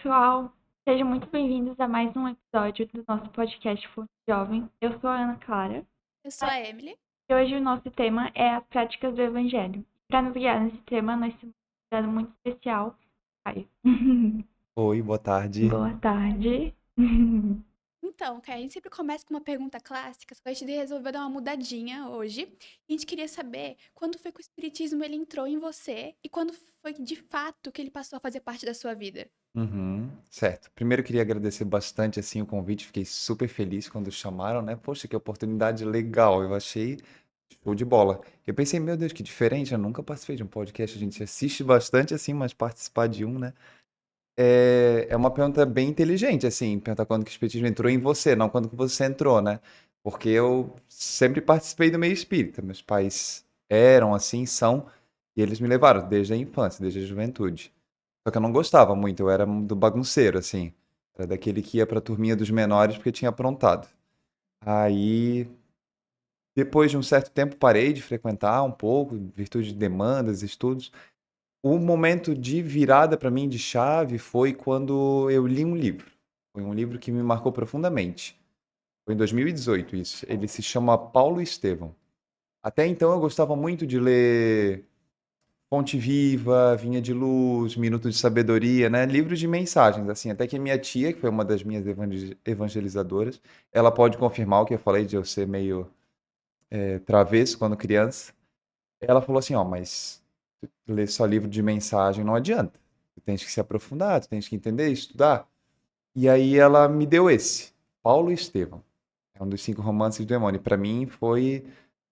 pessoal! Sejam muito bem-vindos a mais um episódio do nosso podcast Fonte Jovem. Eu sou a Ana Clara Eu sou a Emily. e hoje o nosso tema é as práticas do Evangelho. Para nos guiar nesse tema, nós temos um convidado muito especial, Caio. Oi, boa tarde. Boa tarde. Então, Kai, a gente sempre começa com uma pergunta clássica, só que a gente resolveu dar uma mudadinha hoje. E a gente queria saber quando foi que o Espiritismo ele entrou em você e quando foi de fato que ele passou a fazer parte da sua vida. Certo. Primeiro eu queria agradecer bastante assim o convite, fiquei super feliz quando chamaram, né? Poxa, que oportunidade legal, eu achei show de bola. Eu pensei, meu Deus, que diferente, eu nunca participei de um podcast, a gente assiste bastante assim, mas participar de um, né? É uma pergunta bem inteligente, assim, perguntar quando que o espiritismo entrou em você, não quando que você entrou, né? Porque eu sempre participei do meio espírita, meus pais eram assim, são, e eles me levaram desde a infância, desde a juventude. Só que eu não gostava muito, eu era do bagunceiro, assim. Era daquele que ia pra turminha dos menores porque tinha aprontado. Aí, depois de um certo tempo, parei de frequentar um pouco, em virtude de demandas, estudos. O momento de virada para mim, de chave, foi quando eu li um livro. Foi um livro que me marcou profundamente. Foi em 2018 isso. Ele se chama Paulo e Estevão. Até então eu gostava muito de ler Fonte Viva, Vinha de Luz, Minuto de Sabedoria, né? Livros de mensagens, assim. Até que a minha tia, que foi uma das minhas evangelizadoras, ela pode confirmar o que eu falei de eu ser meio travesso quando criança. Ela falou assim, ó, mas ler só livro de mensagem não adianta. Tu tens que se aprofundar, tu tens que entender, estudar. E aí ela me deu esse, Paulo e Estevão. É um dos 5 romances do demônio. Para mim foi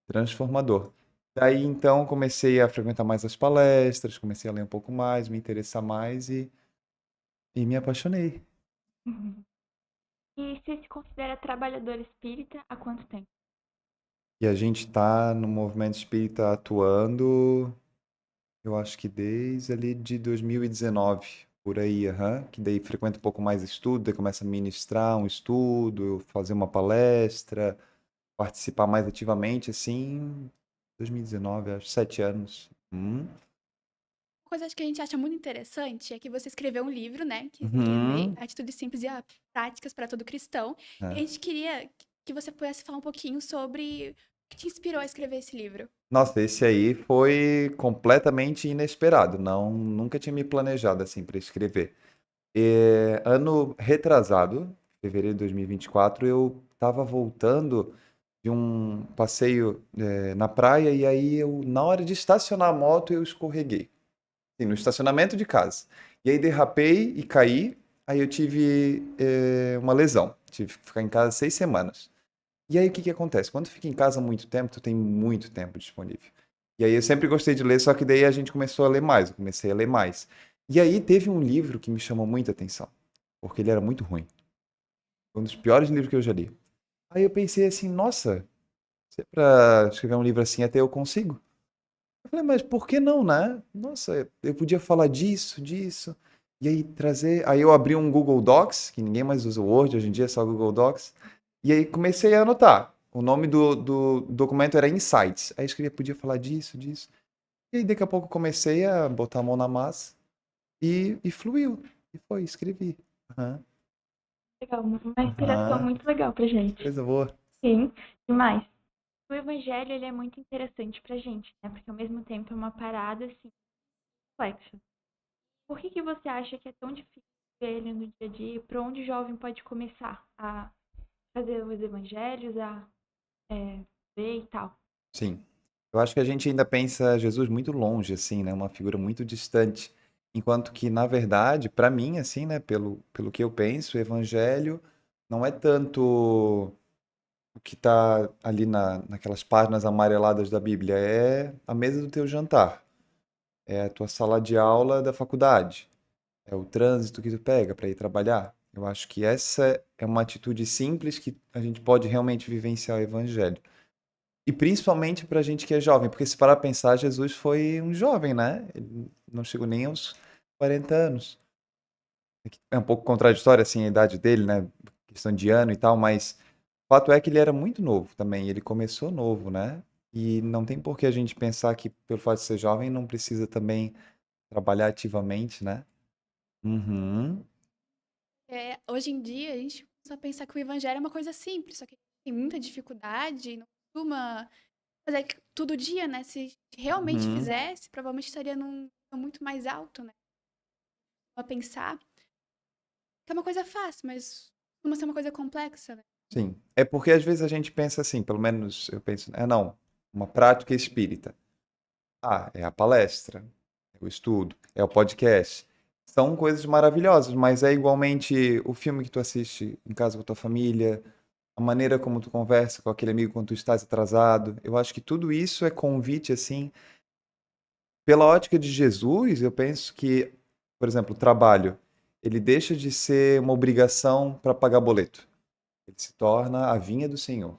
transformador. Daí então comecei a frequentar mais as palestras, comecei a ler um pouco mais, me interessar mais e me apaixonei. E você se considera trabalhador espírita há quanto tempo? E a gente tá no movimento espírita atuando, eu acho que desde ali de 2019, por aí, aham, que daí frequenta um pouco mais estudo, daí começa a ministrar um estudo, fazer uma palestra, participar mais ativamente, assim, 2019, acho, 7 anos. Uma coisa que a gente acha muito interessante é que você escreveu um livro, né, que você quer ler, Uhum. Atitudes Simples e Práticas para Todo Cristão. E a É. gente queria que você pudesse falar um pouquinho sobre o que te inspirou a escrever esse livro. Nossa, esse aí foi completamente inesperado, não, nunca tinha me planejado assim para escrever. Ano retrasado, fevereiro de 2024, eu estava voltando de um passeio na praia e aí eu, na hora de estacionar a moto, eu escorreguei, assim, no estacionamento de casa. E aí derrapei e caí, aí eu tive uma lesão, tive que ficar em casa 6 semanas. E aí o que que acontece? Quando tu fica em casa há muito tempo, tu tem muito tempo disponível. E aí eu sempre gostei de ler, só que daí a gente começou a ler mais, eu comecei a ler mais. E aí teve um livro que me chamou muita atenção, porque ele era muito ruim. Foi um dos piores livros que eu já li. Aí eu pensei assim, nossa, se é pra escrever um livro assim, até eu consigo. Eu falei, mas por que não, né? Nossa, eu podia falar disso, disso. E aí trazer. Aí eu abri um Google Docs, que ninguém mais usa o Word, hoje em dia é só Google Docs. E aí comecei a anotar. O nome do documento era Insights. Aí eu escrevia, podia falar disso, disso. E aí daqui a pouco comecei a botar a mão na massa e fluiu. E foi, escrevi. Aham, Legal, uma inspiração aham. muito legal pra gente. Coisa boa. Sim, demais. O evangelho, ele é muito interessante pra gente, né? Porque ao mesmo tempo é uma parada, assim, complexa. Por que que você acha que é tão difícil ver ele no dia a dia? Por onde o jovem pode começar a fazer os evangelhos, a ver e tal? Sim. Eu acho que a gente ainda pensa Jesus muito longe, assim, né? Uma figura muito distante. Enquanto que, na verdade, para mim, assim, né? Pelo que eu penso, o evangelho não é tanto o que está ali naquelas páginas amareladas da Bíblia, é a mesa do teu jantar, é a tua sala de aula da faculdade, é o trânsito que tu pega para ir trabalhar. Eu acho que essa é uma atitude simples que a gente pode realmente vivenciar o evangelho. E principalmente pra gente que é jovem, porque se parar pra pensar, Jesus foi um jovem, né? Ele não chegou nem aos 40 anos. É um pouco contraditório, assim, a idade dele, né? Questão de ano e tal, mas o fato é que ele era muito novo também. Ele começou novo, né? E não tem por que a gente pensar que, pelo fato de ser jovem, não precisa também trabalhar ativamente, né? Uhum. Hoje em dia, a gente começa a pensar que o evangelho é uma coisa simples, só que tem muita dificuldade, não costuma fazer todo dia, né? Se realmente Uhum. fizesse, provavelmente estaria num nível muito mais alto, né? A pensar que é uma coisa fácil, mas costuma ser uma coisa complexa, né? Sim. É porque às vezes a gente pensa assim, pelo menos eu penso, não, uma prática espírita. Ah, é a palestra, é o estudo, é o podcast. São coisas maravilhosas, mas é igualmente o filme que tu assiste em casa com a tua família, a maneira como tu conversa com aquele amigo quando tu estás atrasado. Eu acho que tudo isso é convite, assim. Pela ótica de Jesus, eu penso que, por exemplo, o trabalho, ele deixa de ser uma obrigação para pagar boleto. Ele se torna a vinha do Senhor.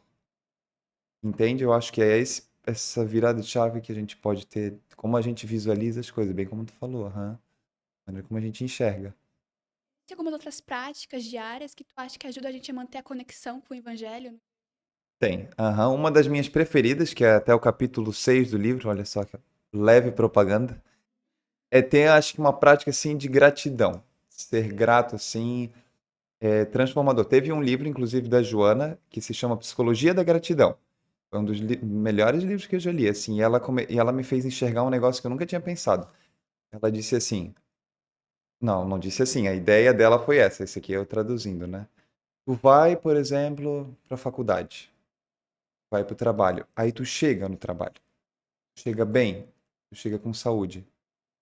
Entende? Eu acho que é essa virada de chave que a gente pode ter, como a gente visualiza as coisas, bem como tu falou, aham. A maneira como a gente enxerga. Tem algumas outras práticas diárias que tu acha que ajudam a gente a manter a conexão com o evangelho? Tem, aham. Uma das minhas preferidas, que é até o capítulo 6 do livro, olha só que leve propaganda, é ter, acho que uma prática, assim, de gratidão. Ser grato, assim, é transformador. Teve um livro, inclusive, da Joana, que se chama Psicologia da Gratidão. Foi um dos melhores livros que eu já li, assim, e ela me fez enxergar um negócio que eu nunca tinha pensado. Ela disse assim, não disse assim, a ideia dela foi essa, esse aqui eu traduzindo, né? Tu vai, por exemplo, para a faculdade, vai para o trabalho, aí tu chega no trabalho, chega bem, tu chega com saúde.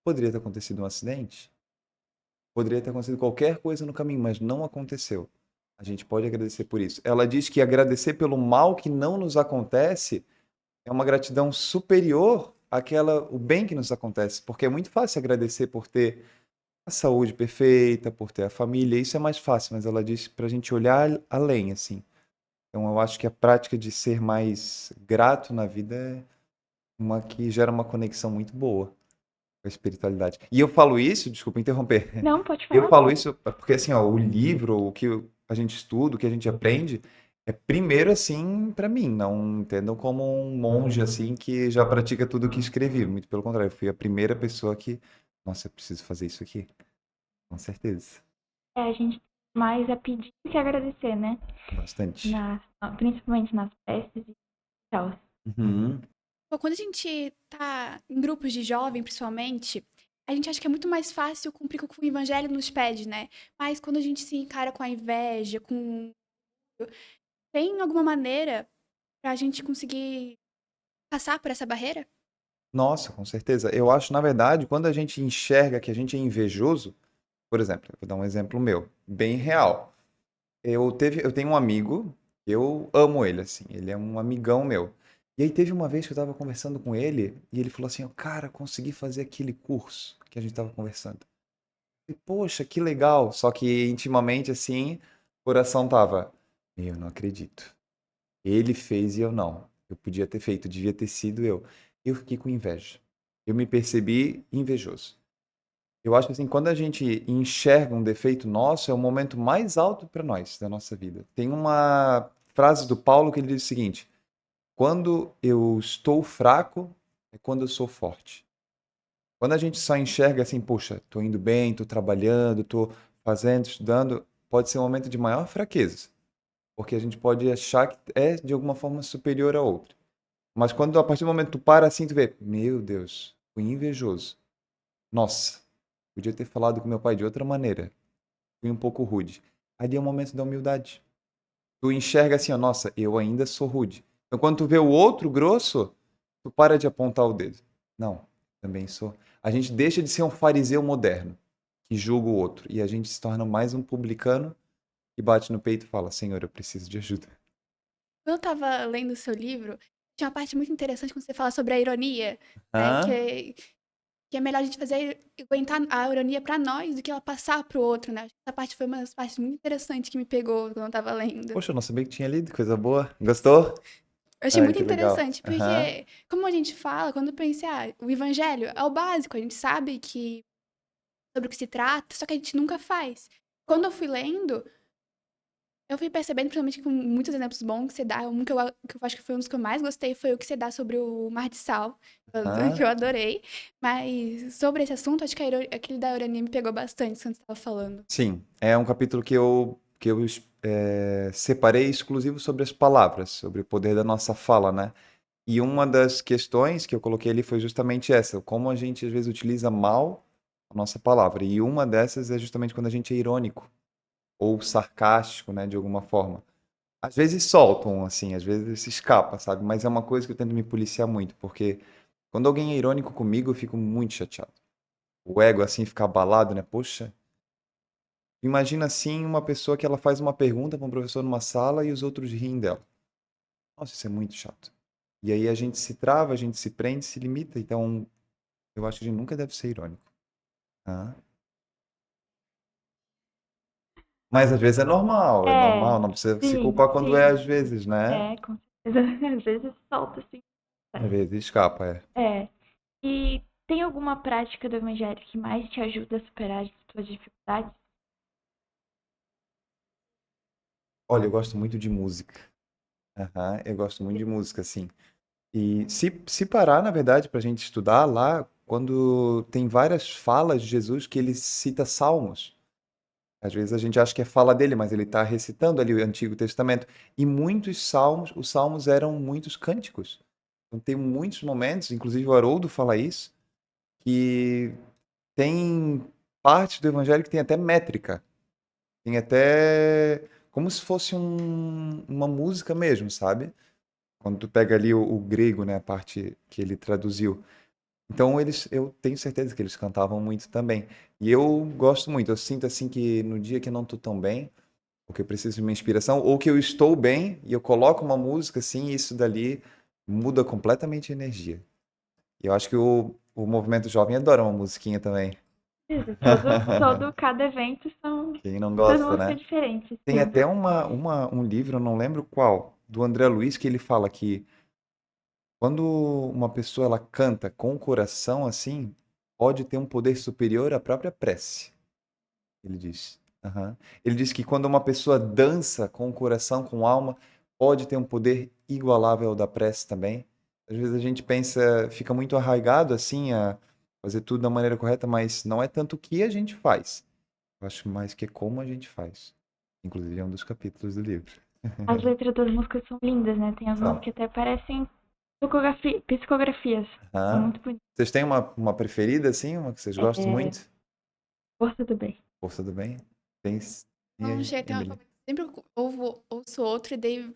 Poderia ter acontecido um acidente? Poderia ter acontecido qualquer coisa no caminho, mas não aconteceu. A gente pode agradecer por isso. Ela diz que agradecer pelo mal que não nos acontece é uma gratidão superior àquela, o bem que nos acontece, porque é muito fácil agradecer por ter a saúde perfeita, por ter a família, isso é mais fácil, mas ela diz para a gente olhar além, assim. Então eu acho que a prática de ser mais grato na vida é uma que gera uma conexão muito boa com a espiritualidade. E eu falo isso, desculpa interromper, Não, pode eu falar. falo isso porque assim, ó, o livro, o que a gente estuda, o que a gente aprende, é primeiro assim para mim, não entendam como um monge assim que já pratica tudo o que escrevi, muito pelo contrário, eu fui a primeira pessoa que, nossa, eu preciso fazer isso aqui, com certeza, A gente mais a pedir do que agradecer, né? bastante. Principalmente nas festas e tal. Uhum. Pô, quando a gente tá em grupos de jovem, principalmente, a gente acha que é muito mais fácil cumprir com o que o evangelho nos pede, né? Mas quando a gente se encara com a inveja, com... Tem alguma maneira pra gente conseguir passar por essa barreira? Nossa, com certeza. Eu acho, na verdade, quando a gente enxerga que a gente é invejoso, por exemplo, eu vou dar um exemplo meu, bem real. Eu tenho um amigo, eu amo ele, assim, ele é um amigão meu. E aí teve uma vez que eu tava conversando com ele e ele falou assim, ó, cara, consegui fazer aquele curso que a gente tava conversando. E, poxa, que legal. Só que intimamente, assim, o coração tava, eu não acredito. Ele fez e eu não. Eu podia ter feito, devia ter sido eu. Eu fiquei com inveja. Eu me percebi invejoso. Eu acho que assim, quando a gente enxerga um defeito nosso, é o momento mais alto para nós da nossa vida. Tem uma frase do Paulo que ele diz o seguinte: quando eu estou fraco, é quando eu sou forte. Quando a gente só enxerga assim, poxa, estou indo bem, estou trabalhando, estou fazendo, estudando, pode ser um momento de maior fraqueza, porque a gente pode achar que é de alguma forma superior a outro. Mas quando a partir do momento que tu para assim, tu vê, meu Deus, fui invejoso. Nossa, podia ter falado com meu pai de outra maneira. Fui um pouco rude. Ali é o momento da humildade. Tu enxerga assim, ó, nossa, eu ainda sou rude. Então quando tu vê o outro grosso, tu para de apontar o dedo. Não, também sou. A gente deixa de ser um fariseu moderno, que julga o outro, e a gente se torna mais um publicano que bate no peito e fala, Senhor, eu preciso de ajuda. Quando eu tava lendo o seu livro, tinha uma parte muito interessante quando você fala sobre a ironia, né? Hã? Que é melhor a gente fazer, aguentar a ironia pra nós do que ela passar pro outro, né? Essa parte foi uma das partes muito interessantes que me pegou quando eu tava lendo. Poxa, eu não sabia que tinha lido, coisa boa. Gostou? Eu achei Ai, muito que legal. interessante, Aham. porque, como a gente fala, quando eu pensei, o evangelho é o básico, a gente sabe que sobre o que se trata, só que a gente nunca faz. Quando eu fui lendo, Eu fui percebendo, principalmente com muitos exemplos bons que você dá. Um que eu acho que foi um dos que eu mais gostei foi o que você dá sobre o Mar de Sal, que Hã? eu adorei. Mas sobre esse assunto, acho que aquele da Urania me pegou bastante quando você estava falando. Sim, é um capítulo que eu separei exclusivo sobre as palavras, sobre o poder da nossa fala, né? E uma das questões que eu coloquei ali foi justamente essa, como a gente às vezes utiliza mal a nossa palavra. E uma dessas é justamente quando a gente é irônico ou sarcástico, né, de alguma forma. Às vezes soltam, assim, às vezes se escapa, sabe? Mas é uma coisa que eu tento me policiar muito, porque quando alguém é irônico comigo, eu fico muito chateado. O ego, assim, fica abalado, né? Poxa, imagina, assim, uma pessoa que ela faz uma pergunta para um professor numa sala e os outros riem dela. Nossa, isso é muito chato. E aí a gente se trava, a gente se prende, se limita. Então, eu acho que a gente nunca deve ser irônico. Tá? Mas às vezes é É, normal, não precisa se sim, culpar quando é sim. às vezes, né? É, com certeza. Às vezes solta, assim. Às vezes escapa, é. É. E tem alguma prática do evangelho que mais te ajuda a superar as tuas dificuldades? Olha, eu gosto muito de música. Aham, eu gosto muito de música, assim. E se parar, na verdade, para a gente estudar lá, quando tem várias falas de Jesus que ele cita salmos. Às vezes a gente acha que é fala dele, mas ele está recitando ali o Antigo Testamento. E muitos salmos, os salmos eram muitos cânticos. Então tem muitos momentos, inclusive o Haroldo fala isso, que tem partes do Evangelho que tem até métrica. Tem até como se fosse uma música mesmo, sabe? Quando tu pega ali o grego, né, a parte que ele traduziu. Então eu tenho certeza que eles cantavam muito também. E eu gosto muito, eu sinto assim que no dia que eu não estou tão bem, ou que eu preciso de uma inspiração, ou que eu estou bem e eu coloco uma música assim, e isso dali muda completamente a energia. E eu acho que o movimento jovem adora uma musiquinha também. Isso, cada evento são Quem não duas gosta, músicas né? diferentes, Tem sim. até um livro, eu não lembro qual, do André Luiz, que ele fala que quando uma pessoa ela canta com o coração assim, pode ter um poder superior à própria prece, ele diz. Aham. Ele diz que quando uma pessoa dança com o coração, com a alma, pode ter um poder igualável ao da prece também. Às vezes a gente pensa, fica muito arraigado assim a fazer tudo da maneira correta, mas não é tanto o que a gente faz. Eu acho mais que é como a gente faz. Inclusive é um dos capítulos do livro. As letras das músicas são lindas, né? Tem algumas São. que até parecem psicografias. São Aham. muito bonitas. Vocês têm uma preferida assim, uma que vocês gostam É, muito? Força do Bem. Força do bem? Tem. E Não aí, chega, tem uma Emily? favorita. Sempre ouço outra e daí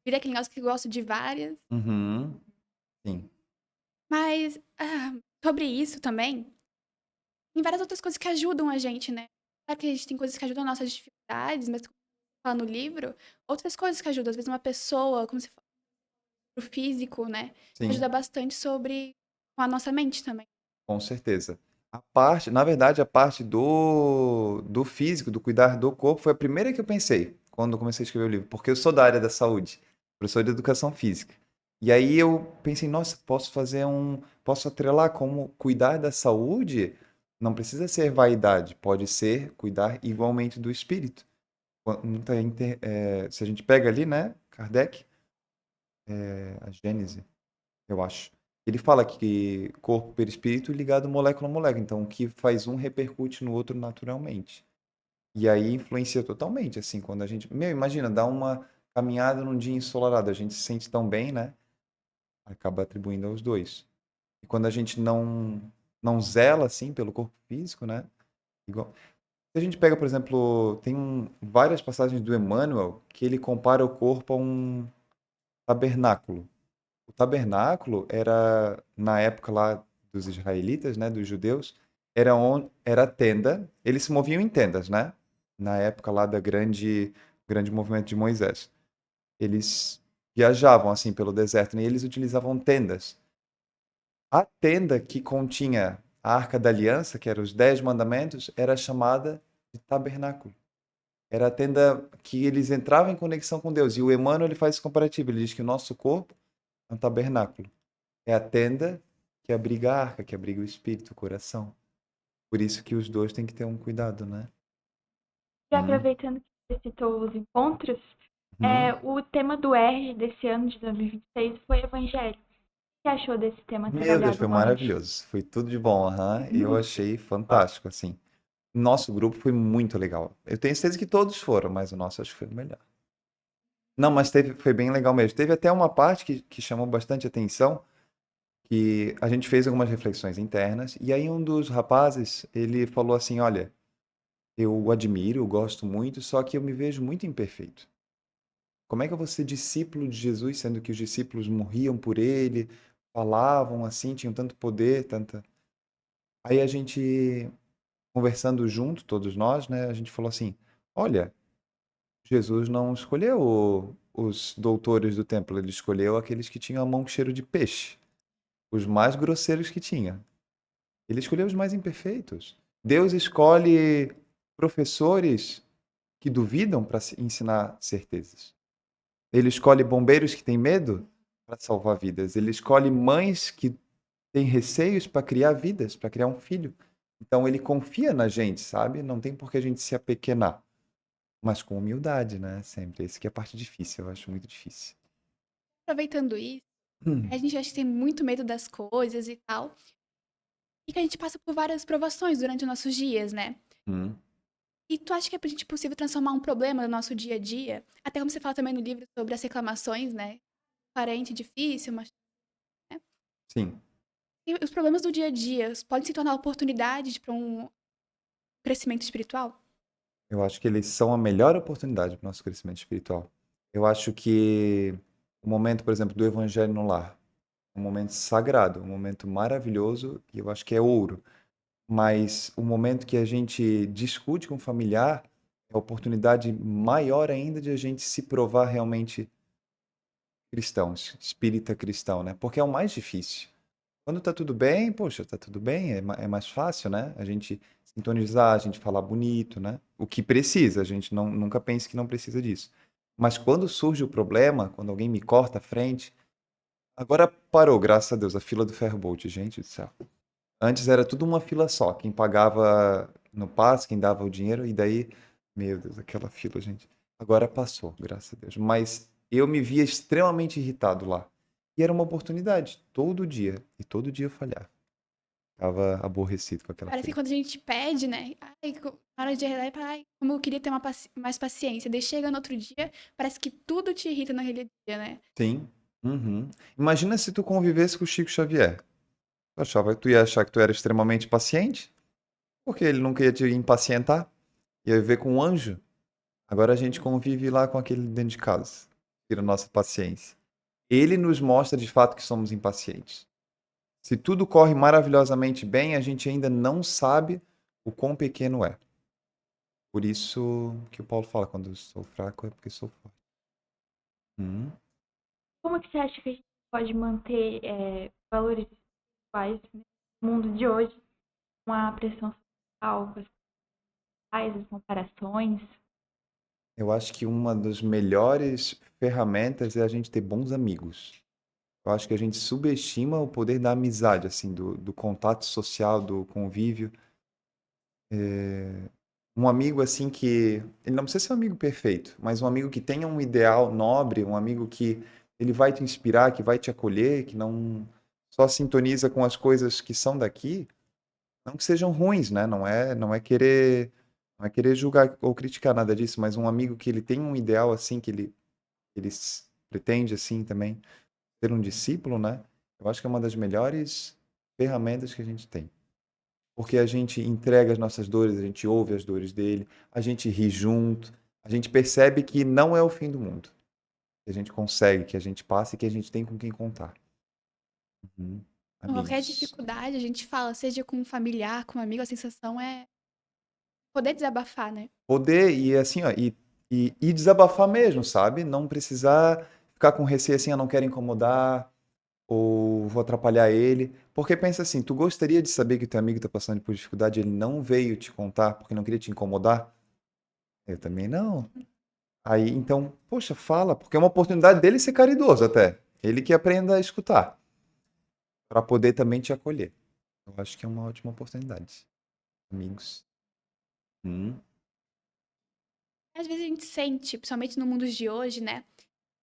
vira aquele negócio que eu gosto de várias. Uhum. Sim, Mas sobre isso também, tem várias outras coisas que ajudam a gente, né? Claro que a gente tem coisas que ajudam nossas dificuldades, mas como fala no livro, outras coisas que ajudam. Às vezes uma pessoa, como se fosse o físico, né? sim, Ajuda bastante sobre com a nossa mente também. com certeza. Na verdade, a parte do físico, do cuidar do corpo, foi a primeira que eu pensei quando eu comecei a escrever o livro, porque eu sou da área da saúde, professor de educação física. E aí eu pensei, nossa, posso atrelar como cuidar da saúde? Não precisa ser vaidade, pode ser cuidar igualmente do espírito. Se a gente pega ali, né, Kardec, a Gênese, eu acho. Ele fala que corpo, perispírito ligado molécula a molécula. Então, o que faz um repercute no outro naturalmente. E aí influencia totalmente, assim, quando a gente. Meu, imagina, dá uma caminhada num dia ensolarado, a gente se sente tão bem, né? Acaba atribuindo aos dois. E quando a gente não zela, assim, pelo corpo físico, né? Igual. Se a gente pega, por exemplo, várias passagens do Emmanuel que ele compara o corpo a um tabernáculo. O tabernáculo era, na época lá dos israelitas, né, dos judeus, era a tenda, eles se moviam em tendas, né? Na época lá da grande movimento de Moisés. Eles viajavam assim pelo deserto, né, e eles utilizavam tendas. A tenda que continha a Arca da Aliança, que eram os 10 mandamentos, era chamada de tabernáculo. Era a tenda que eles entravam em conexão com Deus. E o Emmanuel ele faz esse comparativo, ele diz que o nosso corpo é um tabernáculo. É a tenda que abriga a arca, que abriga o espírito, o coração. Por isso que os dois têm que ter um cuidado, né? E Hum, aproveitando que você citou os encontros, Uhum. o tema do ERG desse ano de 2026 foi Evangelho. O que você achou desse tema Meu Deus, trabalhado foi lá hoje? maravilhoso. Foi tudo de bom, aham. Eu achei fantástico, assim. Nosso grupo foi muito legal. Eu tenho certeza que todos foram, mas o nosso acho que foi o melhor. Não, mas foi bem legal mesmo. Teve até uma parte que chamou bastante atenção, que a gente fez algumas reflexões internas, e aí um dos rapazes, ele falou assim, olha, eu o admiro, eu gosto muito, só que eu me vejo muito imperfeito. Como é que eu vou ser discípulo de Jesus, sendo que os discípulos morriam por ele, falavam assim, tinham tanto poder, tanta... Aí a gente, conversando junto, todos nós, né, a gente falou assim, olha, Jesus não escolheu os doutores do templo, ele escolheu aqueles que tinham a mão com cheiro de peixe, os mais grosseiros que tinha. Ele escolheu os mais imperfeitos. Deus escolhe professores que duvidam para ensinar certezas. Ele escolhe bombeiros que têm medo para salvar vidas. Ele escolhe mães que têm receios para criar vidas, para criar um filho. Então ele confia na gente, sabe? Não tem por que a gente se apequenar. Mas com humildade, né? Sempre. Esse que é a parte difícil, eu acho muito difícil. Aproveitando isso, a gente acha que tem muito medo das coisas e tal. E que a gente passa por várias provações durante os nossos dias, né? Hum, E tu acha que é gente possível transformar um problema no nosso dia a dia? Até como você fala também no livro sobre as reclamações, né? Parente difícil, mas, né? sim. E os problemas do dia a dia podem se tornar oportunidade para um crescimento espiritual? Eu acho que eles são a melhor oportunidade para o nosso crescimento espiritual. Eu acho que o momento, por exemplo, do Evangelho no Lar, é um momento sagrado, um momento maravilhoso, e eu acho que é ouro. Mas o momento que a gente discute com o familiar é a oportunidade maior ainda de a gente se provar realmente cristão, espírita cristão, né? Porque é o mais difícil. Quando tá tudo bem, poxa, tá tudo bem, é mais fácil, né? A gente sintonizar, a gente falar bonito, né? O que precisa, a gente nunca pense que não precisa disso. Mas quando surge o problema, quando alguém me corta a frente, agora parou, graças a Deus, a fila do Ferrobolt, gente do céu. Antes era tudo uma fila só, quem pagava no passe, quem dava o dinheiro, e daí, meu Deus, aquela fila, gente. Agora passou, graças a Deus. Mas eu me via extremamente irritado lá. E era uma oportunidade, e todo dia eu falhava. Tava aborrecido com aquela Parece que fila. quando a gente pede, né? Ai, na hora de rezar, ai, como eu queria ter mais paciência. Daí chega no outro dia, parece que tudo te irrita naquele dia, né? Sim. Uhum. Imagina se tu convivesse com o Chico Xavier. Tu ia achar que tu era extremamente paciente, porque ele nunca ia te impacientar, ia viver com um anjo. Agora a gente convive lá com aquele dentro de casa, tira a nossa paciência. Ele nos mostra de fato que somos impacientes. Se tudo corre maravilhosamente bem, a gente ainda não sabe o quão pequeno é. Por isso que o Paulo fala, quando eu sou fraco é porque sou forte. Hum. Como que você acha que a gente pode manter valores espirituais nesse mundo de hoje, com a pressão social, com as comparações? Eu acho que uma das melhores ferramentas é a gente ter bons amigos. Eu acho que a gente subestima o poder da amizade, assim, do contato social, do convívio. Um amigo assim que ele não precisa ser um amigo perfeito, mas um amigo que tenha um ideal nobre, um amigo que ele vai te inspirar, que vai te acolher, que não só sintoniza com as coisas que são daqui, não que sejam ruins, né? Não é querer julgar ou criticar nada disso, mas um amigo que ele tem um ideal assim que ele pretende assim também ser um discípulo, né? Eu acho que é uma das melhores ferramentas que a gente tem. Porque a gente entrega as nossas dores, a gente ouve as dores dele, a gente ri junto, a gente percebe que não é o fim do mundo. Que a gente consegue, que a gente passa e que a gente tem com quem contar. Uhum. Qualquer Amigos. dificuldade, a gente fala, seja com um familiar, com um amigo, a sensação é poder desabafar, né? Poder e assim, ó, e desabafar mesmo, sabe? Não precisar ficar com receio assim, eu não quero incomodar ou vou atrapalhar ele. Porque pensa assim, tu gostaria de saber que teu amigo tá passando por dificuldade, e ele não veio te contar porque não queria te incomodar? Eu também não. Aí, então, poxa, fala, porque é uma oportunidade dele ser caridoso até. Ele que aprenda a escutar, para poder também te acolher. Eu acho que é uma ótima oportunidade. Amigos. Hum. Às vezes a gente sente, principalmente no mundo de hoje, né?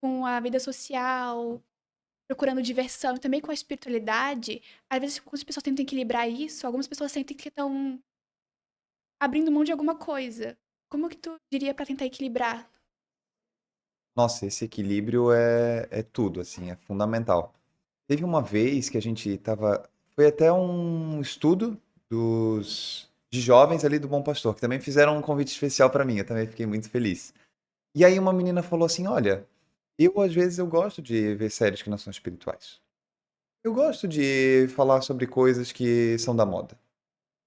Com a vida social, procurando diversão e também com a espiritualidade, às vezes quando as pessoas tentam equilibrar isso, algumas pessoas sentem que estão abrindo mão de alguma coisa. Como que tu diria pra tentar equilibrar? Nossa, esse equilíbrio é tudo, assim, é fundamental. Teve uma vez que a gente tava. Foi até um estudo de jovens ali do Bom Pastor, que também fizeram um convite especial para mim, eu também fiquei muito feliz. E aí uma menina falou assim: Olha, eu às vezes eu gosto de ver séries que não são espirituais. Eu gosto de falar sobre coisas que são da moda.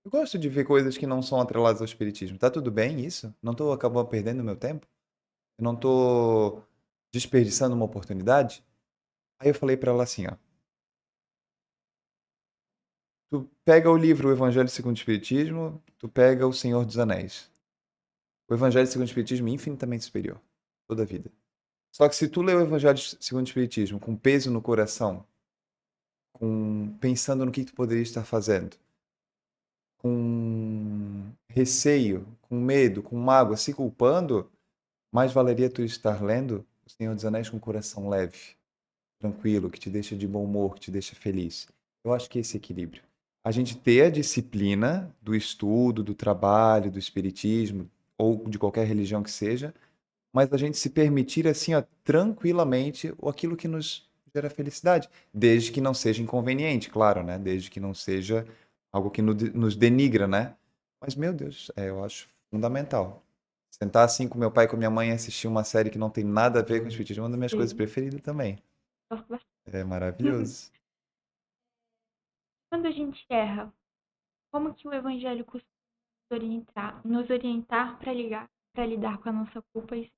Eu gosto de ver coisas que não são atreladas ao espiritismo. Tá tudo bem isso? Não tô acabando perdendo meu tempo? Eu não tô desperdiçando uma oportunidade? Aí eu falei pra ela assim, ó. Tu pega o livro O Evangelho segundo o Espiritismo, tu pega O Senhor dos Anéis. O Evangelho segundo o Espiritismo é infinitamente superior. Toda a vida. Só que se tu lê o Evangelho segundo o Espiritismo com peso no coração, pensando no que tu poderia estar fazendo, com receio, com medo, com mágoa, se culpando, mais valeria tu estar lendo O Senhor dos Anéis com o coração leve, tranquilo, que te deixa de bom humor, que te deixa feliz. Eu acho que esse equilíbrio. A gente ter a disciplina do estudo, do trabalho, do espiritismo, ou de qualquer religião que seja, mas a gente se permitir assim, ó, tranquilamente, aquilo que nos gera felicidade, desde que não seja inconveniente, claro, né? Desde que não seja algo que nos denigra, né? Mas, meu Deus, eu acho fundamental. Sentar assim com meu pai e com minha mãe e assistir uma série que não tem nada a ver com o espiritismo é uma das minhas coisas Sim, preferidas também. gosto bastante. É maravilhoso. Quando a gente erra, como que o evangelho costuma nos orientar para lidar com a nossa culpa e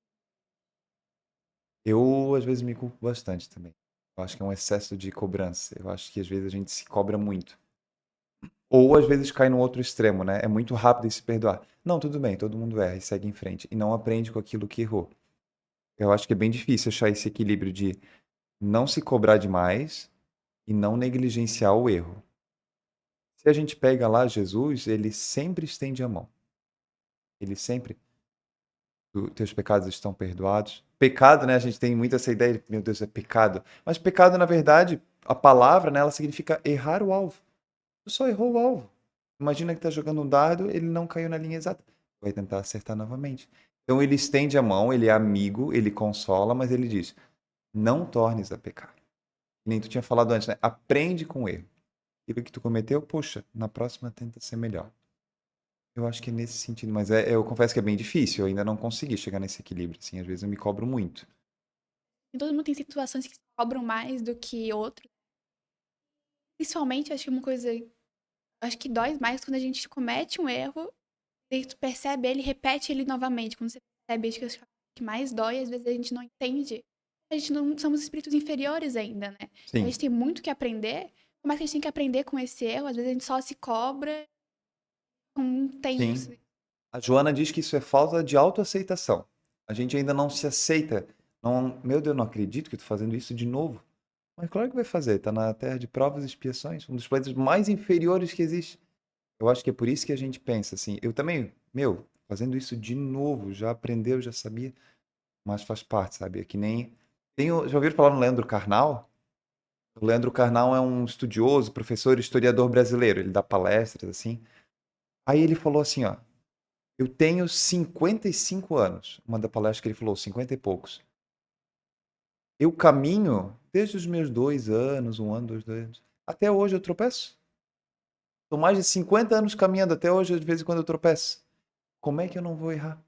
Eu, às vezes, me culpo bastante também. Eu acho que é um excesso de cobrança. Eu acho que, às vezes, a gente se cobra muito. Ou, às vezes, cai no outro extremo, né? É muito rápido em se perdoar. Não, tudo bem, todo mundo erra e segue em frente. E não aprende com aquilo que errou. Eu acho que é bem difícil achar esse equilíbrio de não se cobrar demais e não negligenciar o erro. Se a gente pega lá Jesus, ele sempre estende a mão. Ele sempre teus pecados estão perdoados. Pecado, né? A gente tem muito essa ideia de, meu Deus, é pecado. Mas pecado, na verdade, a palavra, né, ela significa errar o alvo. Tu só errou o alvo. Imagina que tá jogando um dardo, ele não caiu na linha exata. Vai tentar acertar novamente. Então ele estende a mão, ele é amigo, ele consola, mas ele diz: não tornes a pecar. Que nem tu tinha falado antes, né? Aprende com o erro. Aquilo que tu cometeu, poxa, na próxima tenta ser melhor. Eu acho que é nesse sentido, mas eu confesso que é bem difícil, eu ainda não consegui chegar nesse equilíbrio, assim, às vezes eu me cobro muito. Todo mundo tem situações que se cobram mais do que outros. Principalmente, acho que uma coisa, acho que dói mais quando a gente comete um erro, e tu percebe ele, repete ele novamente. Quando você percebe, acho que o que mais dói, às vezes a gente não entende. A gente não somos espíritos inferiores ainda, né? A Sim, gente tem muito que aprender, mas a gente tem que aprender com esse erro, às vezes a gente só se cobra com um tempo. sim. A Joana diz que isso é falta de autoaceitação. A gente ainda não se aceita. Não, meu Deus, não acredito que eu tô fazendo isso de novo. Mas claro que vai fazer, tá na terra de provas e expiações, um dos planetas mais inferiores que existe. Eu acho que é por isso que a gente pensa assim, eu também, meu, fazendo isso de novo, já aprendeu, já sabia, mas faz parte, sabe? É que nem. Já ouviram falar no Leandro Carnal? O Leandro Carnal é um estudioso, professor e historiador brasileiro. Ele dá palestras, assim. Aí ele falou assim, ó. Eu tenho 55 anos. Uma da palestra que ele falou, 50 e poucos. Eu caminho desde os meus 2 anos, 1 ano, 2 anos. Até hoje eu tropeço. Estou mais de 50 anos caminhando, até hoje de vez em quando eu tropeço. Como é que eu não vou errar?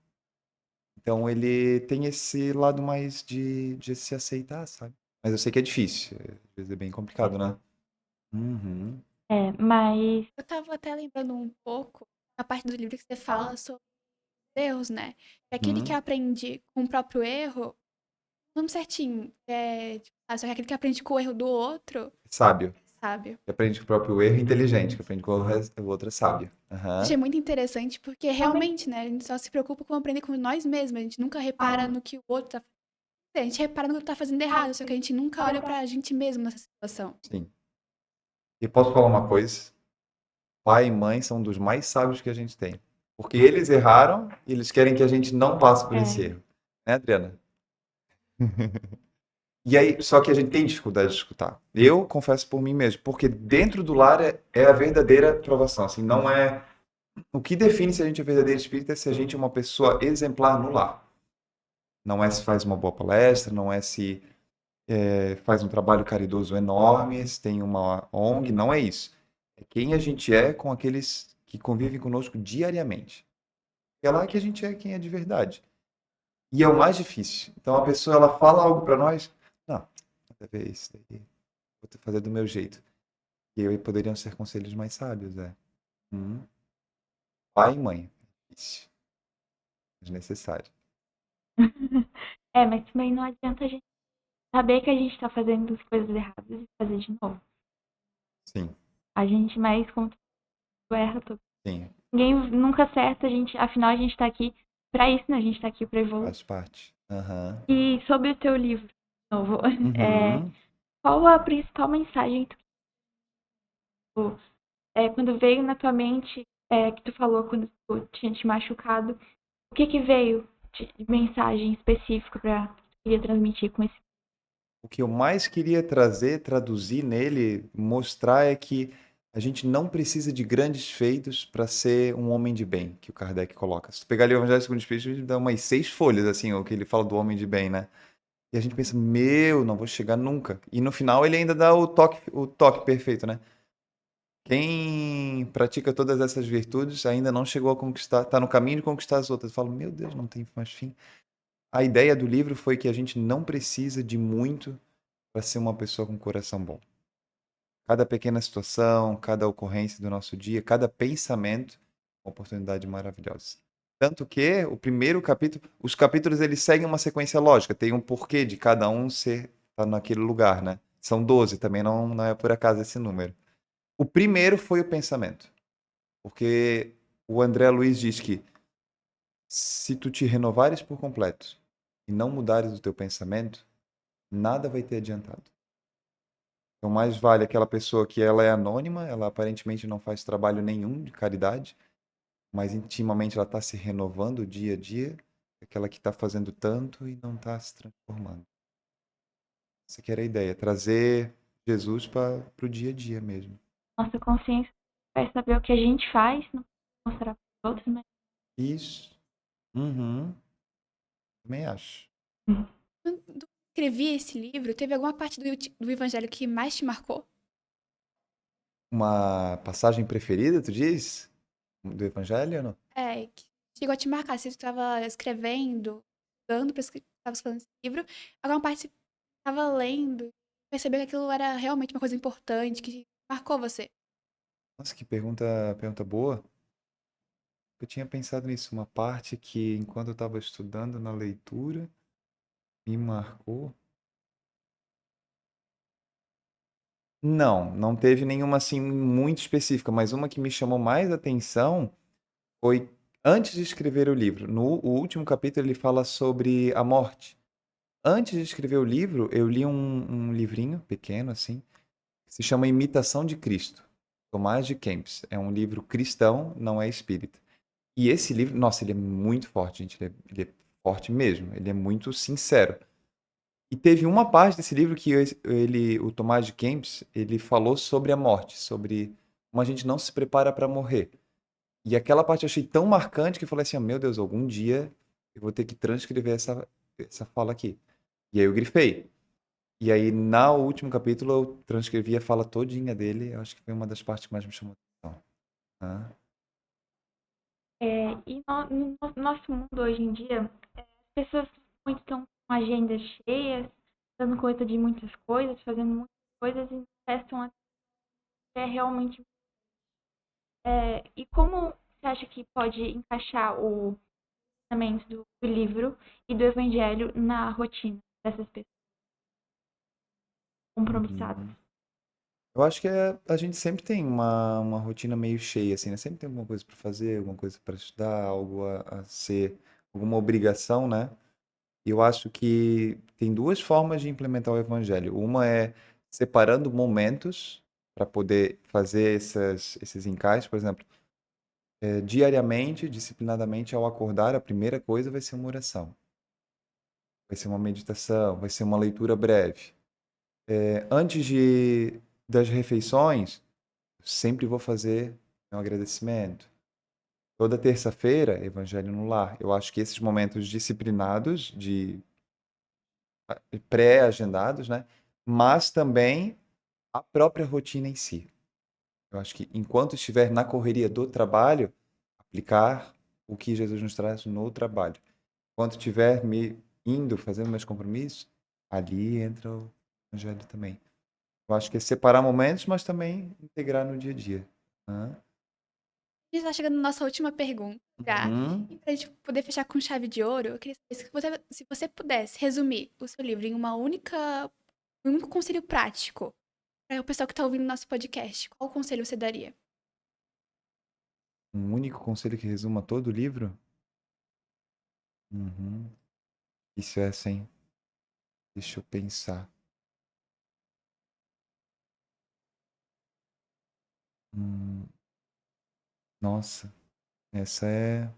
Então ele tem esse lado mais de se aceitar, sabe? Mas eu sei que é difícil. Às vezes é bem complicado, né? Uhum. mas Eu tava até lembrando um pouco a parte do livro que você fala sobre erros, né? Que aquele que Uhum. aprende com o próprio erro, vamos certinho, tipo, só que aquele que aprende com o erro do outro, Sábio. sabe? Que aprende com o próprio erro, e inteligente. Que aprende com o outro é sábio. Aham. Achei muito interessante porque realmente, né, a gente só se preocupa com aprender com nós mesmos, a gente nunca repara no que o outro tá fazendo. A gente repara no que tá fazendo errado, só que a gente nunca olha pra gente mesmo nessa situação. Sim. E posso falar uma coisa? Pai e mãe são dos mais sábios que a gente tem. Porque eles erraram e eles querem que a gente não passe por esse É. erro. Né, Adriana? E aí, só que a gente tem dificuldade de escutar. Eu confesso por mim mesmo, porque dentro do lar é a verdadeira provação. Assim, não é. O que define se a gente é verdadeiro espírita é se a gente é uma pessoa exemplar no lar. Não é se faz uma boa palestra, não é se faz um trabalho caridoso enorme, se tem uma ONG, não é isso. É quem a gente é com aqueles que convivem conosco diariamente. É lá que a gente é quem é de verdade. E é o mais difícil. Então a pessoa ela fala algo para nós, não, nada a ver isso daí, vou fazer do meu jeito. E aí poderiam ser conselhos mais sábios, Hum, pai e mãe, difícil, mas necessário. É, mas também não adianta a gente saber que a gente tá fazendo as coisas erradas e fazer de novo. Sim, A gente mais como tu erra tudo. sim, Ninguém nunca acerta, afinal a gente tá aqui pra isso, né? A gente tá aqui pra evoluir. faz parte. Aham. E sobre o teu livro, de novo, Uhum. qual a principal mensagem que quando veio na tua mente, que tu falou quando tu tinha te machucado, o que veio de mensagem específica pra que tu queria transmitir com esse. O que eu mais queria trazer, traduzir nele, mostrar é que a gente não precisa de grandes feitos para ser um homem de bem, que o Kardec coloca. Se tu pegar ali o Evangelho segundo o Espiritismo, dá umas 6 folhas, assim, o que ele fala do homem de bem, né? E a gente pensa, meu, não vou chegar nunca. E no final ele ainda dá o toque perfeito, né? Quem pratica todas essas virtudes ainda não chegou a conquistar, está no caminho de conquistar as outras. Eu falo, meu Deus, não tem mais fim. A ideia do livro foi que a gente não precisa de muito para ser uma pessoa com coração bom. Cada pequena situação, cada ocorrência do nosso dia, cada pensamento, uma oportunidade maravilhosa. Tanto que o primeiro capítulo, os capítulos eles seguem uma sequência lógica, tem um porquê de cada um ser tá naquele lugar, né? São 12, também não é por acaso esse número. O primeiro foi o pensamento, porque o André Luiz diz que se tu te renovares por completo e não mudares o teu pensamento, nada vai ter adiantado. Então, mais vale aquela pessoa que ela é anônima, ela aparentemente não faz trabalho nenhum de caridade, mas intimamente ela está se renovando dia a dia, aquela que está fazendo tanto e não está se transformando. Essa que era a ideia, trazer Jesus para o dia a dia mesmo. Nossa consciência vai saber o que a gente faz, não mostrar para os outros, mas. Isso. Uhum. Também acho. Quando eu escrevi esse livro, teve alguma parte do Evangelho que mais te marcou? Uma passagem preferida, tu diz? Do Evangelho, não? Que chegou a te marcar. Se você estava escrevendo, estudando, estava escrevendo esse livro, alguma parte você estava lendo, percebeu que aquilo era realmente uma coisa importante, que marcou você. Nossa, que pergunta boa. Eu tinha pensado nisso, uma parte que, enquanto eu estava estudando na leitura, me marcou. Não teve nenhuma assim muito específica, mas uma que me chamou mais atenção foi antes de escrever o livro. No o último capítulo ele fala sobre a morte. Antes de escrever o livro, eu li um livrinho pequeno assim, que se chama Imitação de Cristo, Tomás de Kempis. É um livro cristão, não é espírita. E esse livro, nossa, ele é muito forte, gente. Ele é forte mesmo. Ele é muito sincero. E teve uma parte desse livro que o Tomás de Kempis, ele falou sobre a morte, sobre como a gente não se prepara para morrer. E aquela parte eu achei tão marcante que eu falei assim, meu Deus, algum dia eu vou ter que transcrever essa fala aqui. E aí eu grifei. E aí, no último capítulo, eu transcrevi a fala todinha dele. Eu acho que foi uma das partes que mais me chamou a atenção. Ah, E no nosso mundo hoje em dia, as pessoas muito estão com agendas cheias, dando conta de muitas coisas, fazendo muitas coisas e não prestam atenção que é realmente. E como você acha que pode encaixar o pensamento do livro e do evangelho na rotina dessas pessoas compromissadas? uhum. Eu acho que a gente sempre tem uma rotina meio cheia, assim, né? Sempre tem alguma coisa para fazer, alguma coisa para estudar, algo a ser, alguma obrigação, né? E eu acho que tem duas formas de implementar o evangelho. Uma é separando momentos para poder fazer esses encaixes. Por exemplo, Diariamente, disciplinadamente, ao acordar, a primeira coisa vai ser uma oração. Vai ser uma meditação, vai ser uma leitura breve. Antes das refeições, eu sempre vou fazer um agradecimento. Toda terça-feira, Evangelho no Lar. Eu acho que esses momentos disciplinados, pré-agendados, né? Mas também a própria rotina em si. Eu acho que enquanto estiver na correria do trabalho, aplicar o que Jesus nos traz no trabalho. Enquanto estiver me indo, fazendo meus compromissos, ali entra o Evangelho também. Eu acho que é separar momentos, mas também integrar no dia a dia. Hã? A gente tá chegando na nossa última pergunta já. E pra gente poder fechar com chave de ouro, eu queria saber se você pudesse resumir o seu livro em um único conselho prático para o pessoal que tá ouvindo nosso podcast, qual conselho você daria? Um único conselho que resuma todo o livro? Uhum. Isso é assim. Deixa eu pensar. Hum, nossa, essa é.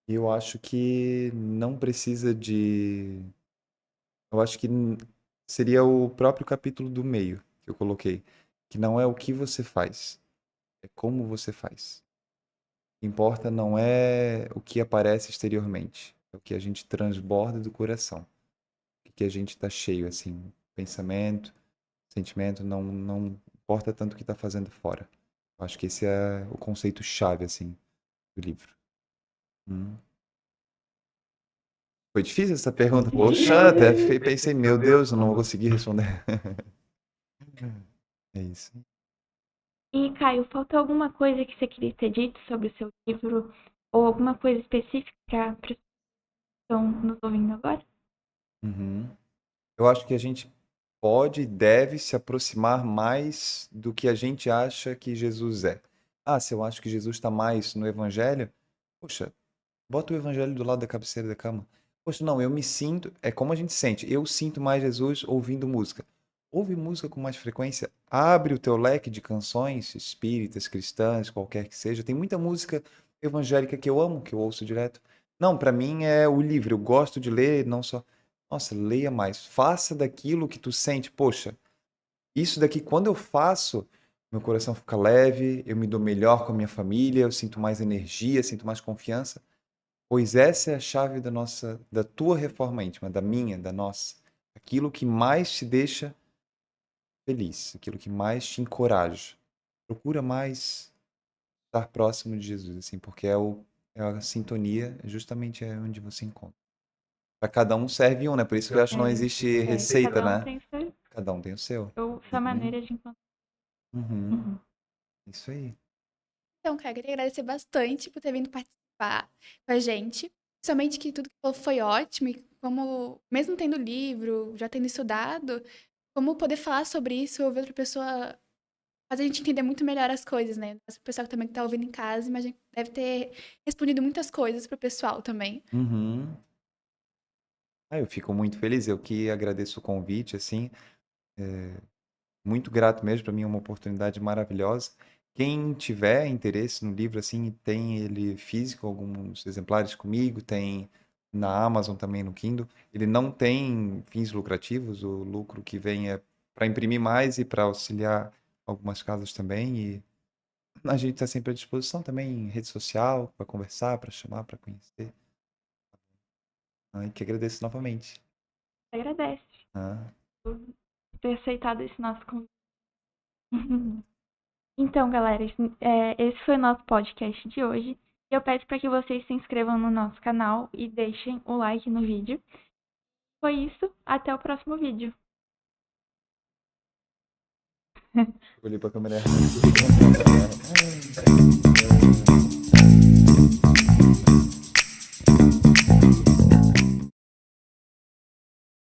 Eu acho que não precisa de. Eu acho que seria o próprio capítulo do meio que eu coloquei, que não é o que você faz, é como você faz. O que importa não é o que aparece exteriormente, é o que a gente transborda do coração, o que a gente está cheio, assim, pensamento, sentimento, não importa tanto o que está fazendo fora. Eu acho que esse é o conceito chave, assim, do livro. Hum. Foi difícil essa pergunta? Poxa, até pensei, meu Deus, eu não vou conseguir responder. É isso. E, Caio, faltou alguma coisa que você queria ter dito sobre o seu livro? Ou alguma coisa específica para as pessoas que estão nos ouvindo agora? Uhum. Eu acho que a gente pode e deve se aproximar mais do que a gente acha que Jesus é. Ah, se eu acho que Jesus está mais no Evangelho, poxa, bota o Evangelho do lado da cabeceira da cama. Poxa, não, eu me sinto, é como a gente sente, eu sinto mais Jesus ouvindo música. Ouve música com mais frequência, abre o teu leque de canções espíritas, cristãs, qualquer que seja. Tem muita música evangélica que eu amo, que eu ouço direto. Não, para mim é o livro, eu gosto de ler, não só. Nossa, leia mais, faça daquilo que tu sente. Poxa, isso daqui, quando eu faço, meu coração fica leve, eu me dou melhor com a minha família, eu sinto mais energia, sinto mais confiança. Pois essa é a chave da tua reforma íntima, da minha, da nossa. Aquilo que mais te deixa feliz, aquilo que mais te encoraja. Procura mais estar próximo de Jesus, assim, porque é a sintonia, justamente é onde você encontra. Para cada um serve um, né? Por isso que eu acho que não existe receita, Cada um né? tem Cada um tem o seu. sua maneira de encontrar. Uhum. Uhum. Isso aí. Então, cara, queria agradecer bastante por ter vindo participar com a gente. Principalmente que tudo que falou foi ótimo e como, mesmo tendo livro, já tendo estudado, como poder falar sobre isso, ouvir outra pessoa, faz a gente entender muito melhor as coisas, né? O pessoal também que tá ouvindo em casa, mas a gente deve ter respondido muitas coisas pro pessoal também. Uhum. Ah, eu fico muito feliz. Eu que agradeço o convite, assim. Muito grato mesmo. Para mim é uma oportunidade maravilhosa. Quem tiver interesse no livro, assim, tem ele físico, alguns exemplares comigo, tem na Amazon também no Kindle. Ele não tem fins lucrativos, o lucro que vem é para imprimir mais e para auxiliar algumas casas também. E a gente está sempre à disposição também em rede social, para conversar, para chamar, para conhecer. E que agradeço novamente. Agradece Ah, por ter aceitado esse nosso convite. Então, galera, esse foi o nosso podcast de hoje. E eu peço para que vocês se inscrevam no nosso canal e deixem o like no vídeo. Foi isso, até o próximo vídeo. olhei para a câmera errada.